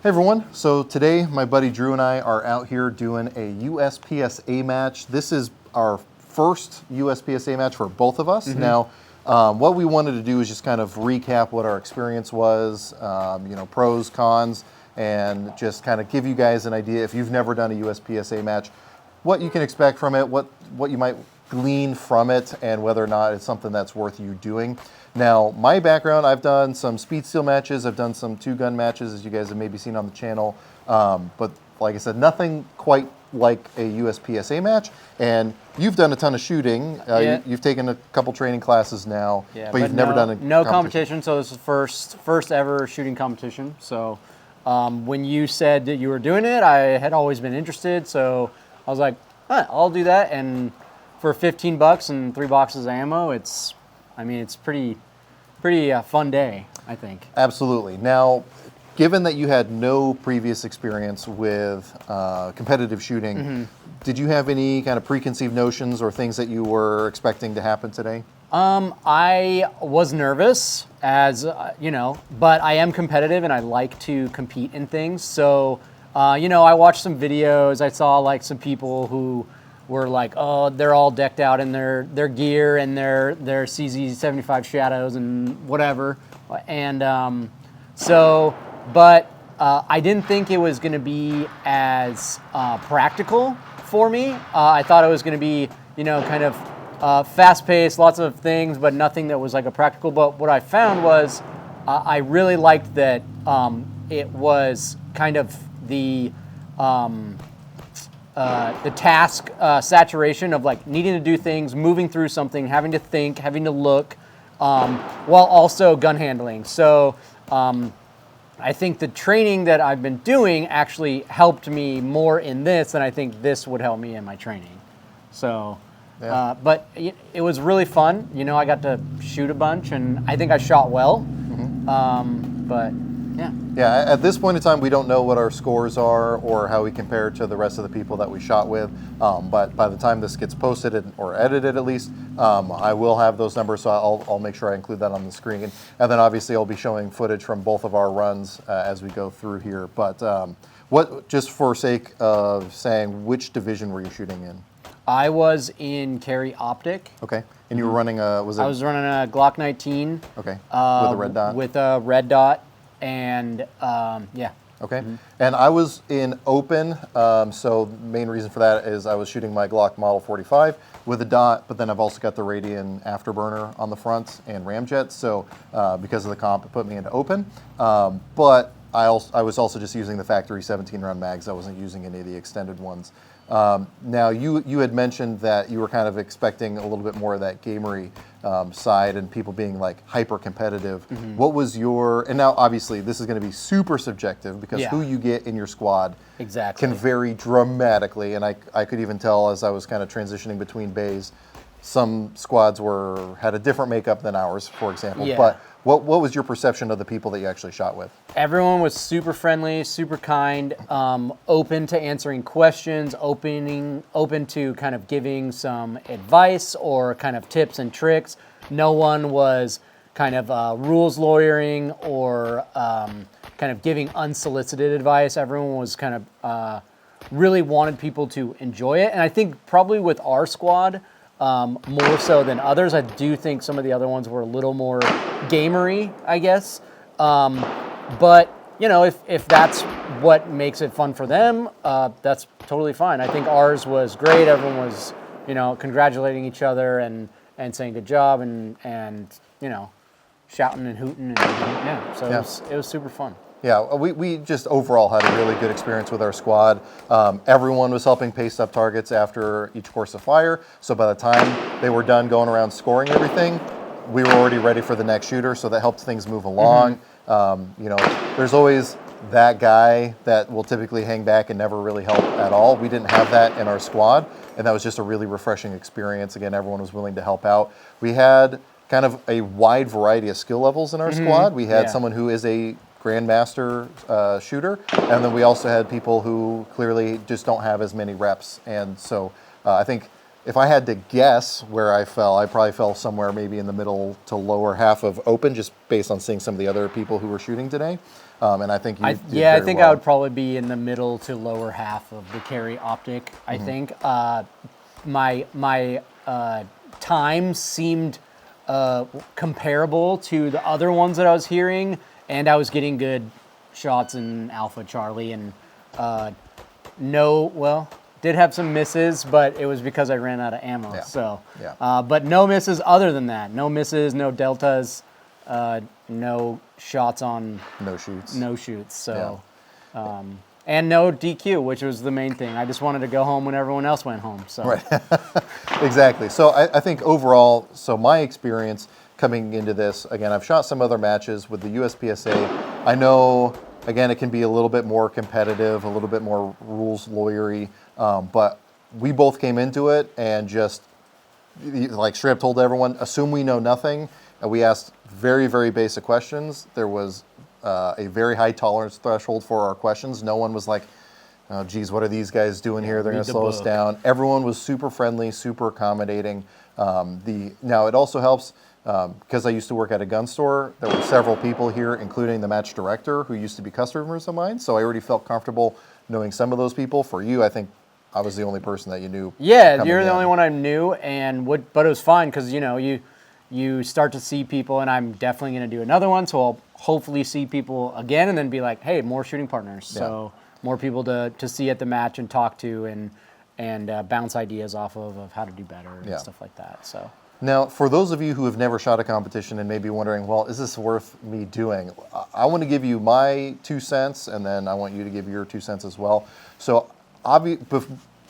Hey everyone, so today my buddy Drew and I are out here doing a USPSA match. This is our first USPSA match for both of us. Now, what we wanted to do is just kind of recap what our experience was, pros, cons, and just kind of give you guys an idea, if you've never done a USPSA match, what you can expect from it, what you might glean from it, and whether or not it's something that's worth you doing. Now, my background, I've done some speed steel matches, I've done some two-gun matches, as you guys have maybe seen on the channel, but like I said, nothing quite like a USPSA match, and you've done a ton of shooting. You've taken a couple training classes now, but you've never done a competition, so this is first ever shooting competition. So when you said that you were doing it, I had always been interested, so I was like, I'll do that, and for $15 and 3 boxes of ammo, it's pretty fun day, I think. Absolutely. Now, given that you had no previous experience with competitive shooting, did you have any kind of preconceived notions or things that you were expecting to happen today? I was nervous, but I am competitive and I like to compete in things. So, I watched some videos. I saw like some people who were like, oh, they're all decked out in their gear and their CZ75 Shadows and whatever. And I didn't think it was going to be as practical for me. I thought it was going to be, kind of fast-paced, lots of things, but nothing that was like a practical. But what I found was I really liked that it was kind of the task saturation of like needing to do things, moving through something, having to think, having to look, while also gun handling. So I think the training that I've been doing actually helped me more in this than I think this would help me in my training. So, but it was really fun. I got to shoot a bunch, and I think I shot well. But yeah. Yeah, at this point in time, we don't know what our scores are or how we compare to the rest of the people that we shot with. But by the time this gets posted or edited, at least, I will have those numbers, so I'll make sure I include that on the screen. And then obviously I'll be showing footage from both of our runs as we go through here. But just for sake of saying, which division were you shooting in? I was in carry optic. Okay. And you were running I was running a Glock 19. Okay. With a red dot? With a red dot. And yeah. Okay. And I was in open, so the main reason for that is I was shooting my Glock Model 45 with a dot, but then I've also got the Radian afterburner on the front and ramjet, so because of the comp, it put me into open. But I was also just using the factory 17-round mags. I wasn't using any of the extended ones. Now, you had mentioned that you were kind of expecting a little bit more of that gamery side and people being like hyper competitive. What was and now obviously this is going to be super subjective because who you get in your squad can vary dramatically. And I could even tell as I was kind of transitioning between bays, some squads had a different makeup than ours, for example. Yeah. But what was your perception of the people that you actually shot with? Everyone was super friendly, super kind, open to answering questions, open to kind of giving some advice or kind of tips and tricks. No one was kind of rules lawyering or kind of giving unsolicited advice. Everyone was kind of really wanted people to enjoy it. And I think probably with our squad, more so than others. I do think some of the other ones were a little more gamery, I guess. But, if that's what makes it fun for them, that's totally fine. I think ours was great. Everyone was, congratulating each other and saying good job and shouting and hooting. It was super fun. Yeah, we just overall had a really good experience with our squad. Everyone was helping pace up targets after each course of fire. So by the time they were done going around scoring everything, we were already ready for the next shooter. So that helped things move along. There's always that guy that will typically hang back and never really help at all. We didn't have that in our squad. And that was just a really refreshing experience. Again, everyone was willing to help out. We had kind of a wide variety of skill levels in our squad. We had someone who is a grandmaster shooter, and then we also had people who clearly just don't have as many reps. And so I think if I had to guess where I fell, I probably fell somewhere maybe in the middle to lower half of open, just based on seeing some of the other people who were shooting today. And I think you did I very think well. I would probably be in the middle to lower half of the carry optic. I think my time seemed comparable to the other ones that I was hearing, and I was getting good shots in Alpha Charlie, and did have some misses, but it was because I ran out of ammo. Yeah. So, Yeah. but no misses other than that. No misses, no deltas, no shots on No shoots. no shoots. So, and no DQ, which was the main thing. I just wanted to go home when everyone else went home. So, Right. Exactly. So I think overall, so my experience coming into this, again, I've shot some other matches with the USPSA. I know, again, it can be a little bit more competitive, a little bit more rules lawyery, but we both came into it and just, like straight up told everyone, assume we know nothing. And we asked very, very basic questions. There was a very high tolerance threshold for our questions. No one was like, oh, geez, what are these guys doing here? They're going to slow us down. Everyone was super friendly, super accommodating. Now, it also helps because I used to work at a gun store. There were several people here, including the match director, who used to be customers of mine. So I already felt comfortable knowing some of those people. For you, I think I was the only person that you knew. yeah, you're the only one I knew, but it was fine because you start to see people, and I'm definitely going to do another one. So I'll hopefully see people again, and then be like, hey, more shooting partners. Yeah. So more people to see at the match and talk to and bounce ideas off of how to do better and stuff like that. So. Now, for those of you who have never shot a competition and may be wondering, well, is this worth me doing? I want to give you my 2 cents, and then I want you to give your 2 cents as well. So,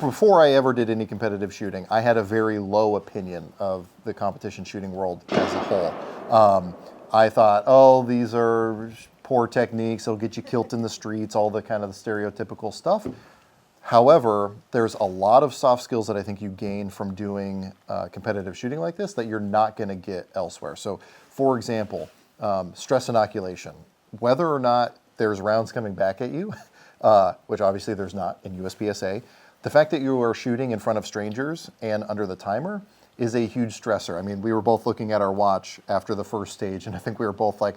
before I ever did any competitive shooting, I had a very low opinion of the competition shooting world as a whole. I thought, oh, these are poor techniques, they'll get you killed in the streets, all the kind of the stereotypical stuff. However, there's a lot of soft skills that I think you gain from doing competitive shooting like this that you're not going to get elsewhere. So, for example, stress inoculation. Whether or not there's rounds coming back at you, which obviously there's not in USPSA, the fact that you are shooting in front of strangers and under the timer is a huge stressor. I mean, we were both looking at our watch after the first stage, and I think we were both like,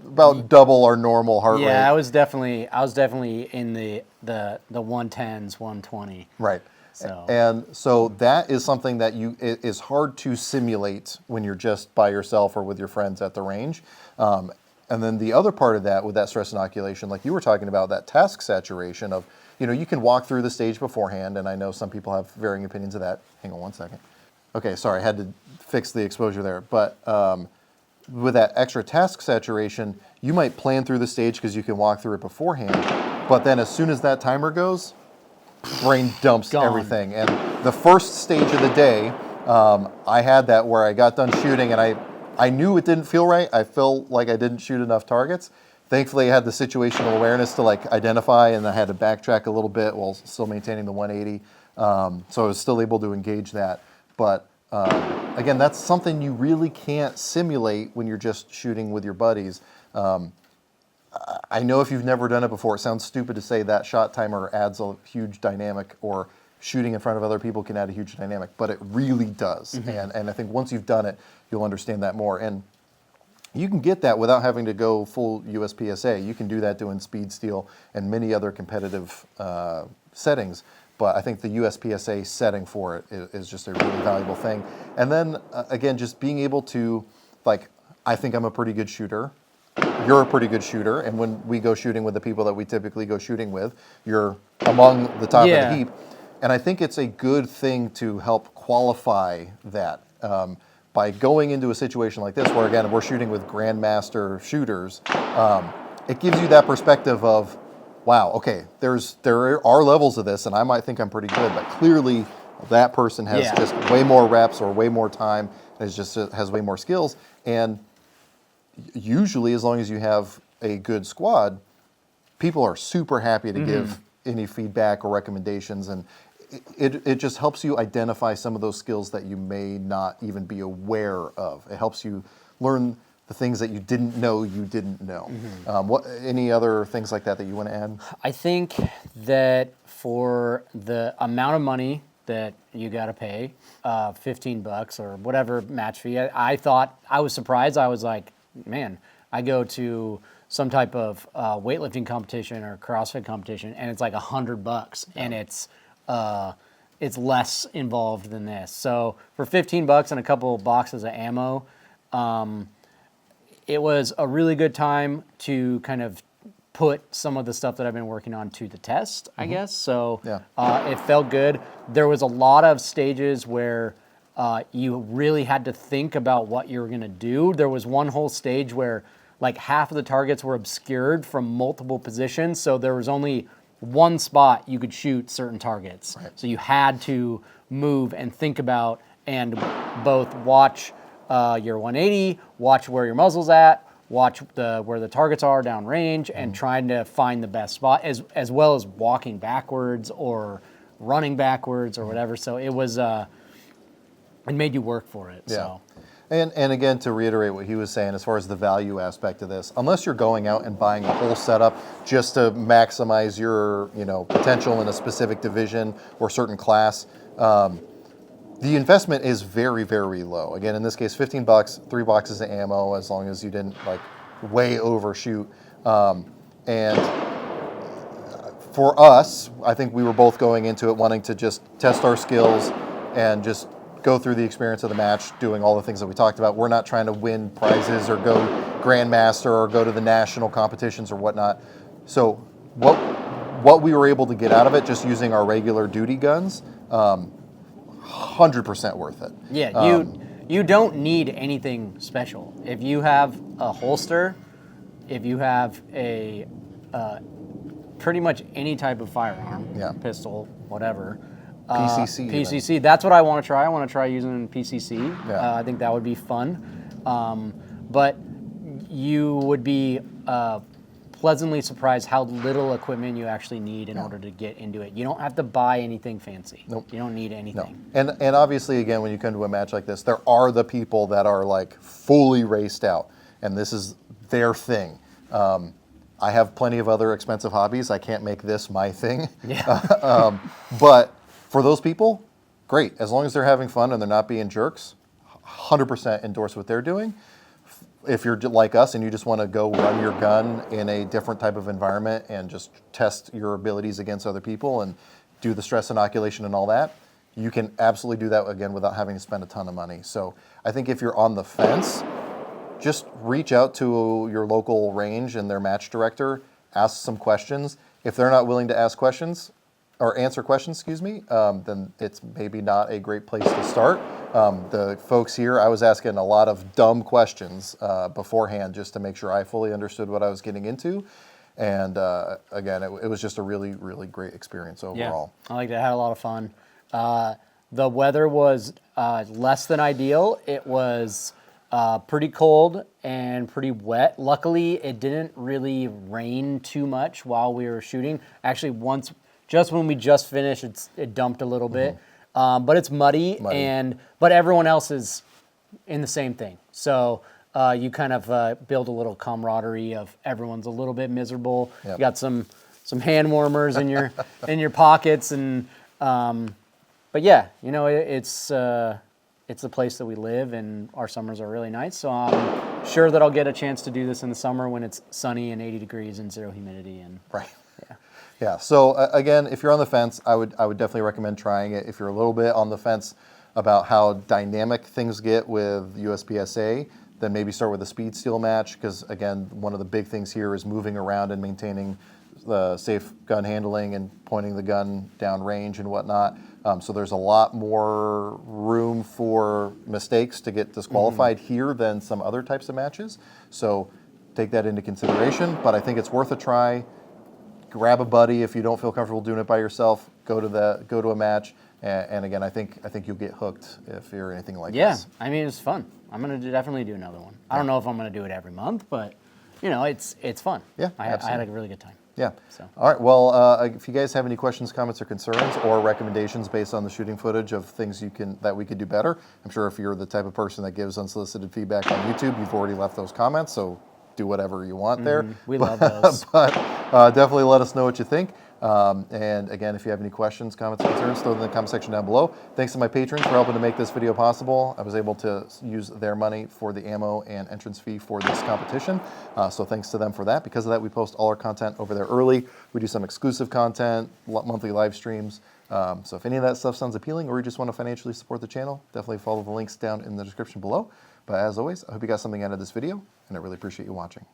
about double our normal heart rate. Yeah, I was definitely in the 110s, 120. Right. So. And so that is something that it is hard to simulate when you're just by yourself or with your friends at the range. And then the other part of that, with that stress inoculation, like you were talking about, that task saturation of, you can walk through the stage beforehand, and I know some people have varying opinions of that. Hang on one second. Okay, sorry, I had to fix the exposure there. But with that extra task saturation, you might plan through the stage because you can walk through it beforehand, but then as soon as that timer goes, brain dumps everything. And the first stage of the day, I had that where I got done shooting and I knew it didn't feel right. I felt like I didn't shoot enough targets. Thankfully, I had the situational awareness to like identify, and I had to backtrack a little bit while still maintaining the 180. So I was still able to engage that. But again, that's something you really can't simulate when you're just shooting with your buddies. I know if you've never done it before, it sounds stupid to say that shot timer adds a huge dynamic, or shooting in front of other people can add a huge dynamic, but it really does. Mm-hmm. And I think once you've done it, you'll understand that more. And you can get that without having to go full USPSA. You can do that doing speed steel and many other competitive settings. But I think the USPSA setting for it is just a really valuable thing. And then, again, just being able to, like, I think I'm a pretty good shooter. You're a pretty good shooter. And when we go shooting with the people that we typically go shooting with, you're among the top of the heap. And I think it's a good thing to help qualify that. By going into a situation like this, where, again, we're shooting with grandmaster shooters, it gives you that perspective of, wow, okay, there are levels of this, and I might think I'm pretty good, but clearly that person has just way more reps or way more time, and has way more skills. And usually, as long as you have a good squad, people are super happy to give any feedback or recommendations, and it just helps you identify some of those skills that you may not even be aware of. It helps you learn the things that you didn't know you didn't know. Any other things like that you want to add? I think that for the amount of money that you got to pay $15 or whatever match fee. I thought, I was surprised. I was like, man, I go to some type of weightlifting competition or CrossFit competition, and it's like $100, and it's less involved than this. So for $15 and a couple of boxes of ammo, it was a really good time to kind of put some of the stuff that I've been working on to the test, I guess. So it felt good. There was a lot of stages where you really had to think about what you were going to do. There was one whole stage where like half of the targets were obscured from multiple positions, so there was only one spot you could shoot certain targets. Right. So you had to move and think about and both watch your 180, watch where your muzzle's at, watch where the targets are downrange, and trying to find the best spot, as well as walking backwards or running backwards or whatever. So it was, it made you work for it. Yeah. So. And again, to reiterate what he was saying, as far as the value aspect of this, unless you're going out and buying a whole setup just to maximize your potential in a specific division or certain class, the investment is very, very low. Again, in this case, $15, 3 boxes of ammo, as long as you didn't like way overshoot. And for us, I think we were both going into it wanting to just test our skills and just go through the experience of the match, doing all the things that we talked about. We're not trying to win prizes or go Grandmaster or go to the national competitions or whatnot. So what we were able to get out of it, just using our regular duty guns, 100% worth it. Yeah, you don't need anything special. If you have a holster, if you have a pretty much any type of firearm, pistol, whatever. PCC. PCC. That's what I want to try. I want to try using PCC. Yeah. I think that would be fun. But you would be pleasantly surprised how little equipment you actually need in order to get into it. You don't have to buy anything fancy. Nope. You don't need anything. No. And obviously, again, when you come to a match like this, there are the people that are like fully raced out, and this is their thing. I have plenty of other expensive hobbies. I can't make this my thing. Yeah. But for those people, great. As long as they're having fun and they're not being jerks, 100% endorse what they're doing. If you're like us and you just want to go run your gun in a different type of environment and just test your abilities against other people and do the stress inoculation and all that, you can absolutely do that, again, without having to spend a ton of money. So I think if you're on the fence, just reach out to your local range and their match director, ask some questions. If they're not willing to ask questions, or answer questions, then it's maybe not a great place to start. The folks here, I was asking a lot of dumb questions beforehand just to make sure I fully understood what I was getting into. And again, it was just a really, really great experience overall. Yeah, I liked it. I had a lot of fun. The weather was less than ideal. It was pretty cold and pretty wet. Luckily, it didn't really rain too much while we were shooting. Actually, just when we just finished, it dumped a little bit, but it's muddy. But everyone else is in the same thing. So you kind of build a little camaraderie of everyone's a little bit miserable. Yep. You got some hand warmers in your pockets, and but yeah, it's the place that we live, and our summers are really nice. So I'm sure that I'll get a chance to do this in the summer when it's sunny and 80 degrees and zero humidity. And right. Yeah. So again, if you're on the fence, I would definitely recommend trying it. If you're a little bit on the fence about how dynamic things get with USPSA, then maybe start with a speed steel match, because again, one of the big things here is moving around and maintaining the safe gun handling and pointing the gun down range and whatnot. So there's a lot more room for mistakes to get disqualified here than some other types of matches. So take that into consideration, but I think it's worth a try. Grab a buddy if you don't feel comfortable doing it by yourself. Go to a match, and again, I think you'll get hooked if you're anything like this. Yeah, I mean, it's fun. I'm gonna definitely do another one. I don't know if I'm gonna do it every month, but it's fun. Yeah, I had a really good time. Yeah. So. All right. Well, if you guys have any questions, comments, or concerns, or recommendations based on the shooting footage of things that we could do better, I'm sure if you're the type of person that gives unsolicited feedback on YouTube, you've already left those comments. So do whatever you want there. We love those. But definitely let us know what you think. And again, if you have any questions, comments, concerns, throw them in the comment section down below. Thanks to my patrons for helping to make this video possible. I was able to use their money for the ammo and entrance fee for this competition. So thanks to them for that. Because of that, we post all our content over there early. We do some exclusive content, monthly live streams. So if any of that stuff sounds appealing or you just want to financially support the channel, definitely follow the links down in the description below. But as always, I hope you got something out of this video, and I really appreciate you watching.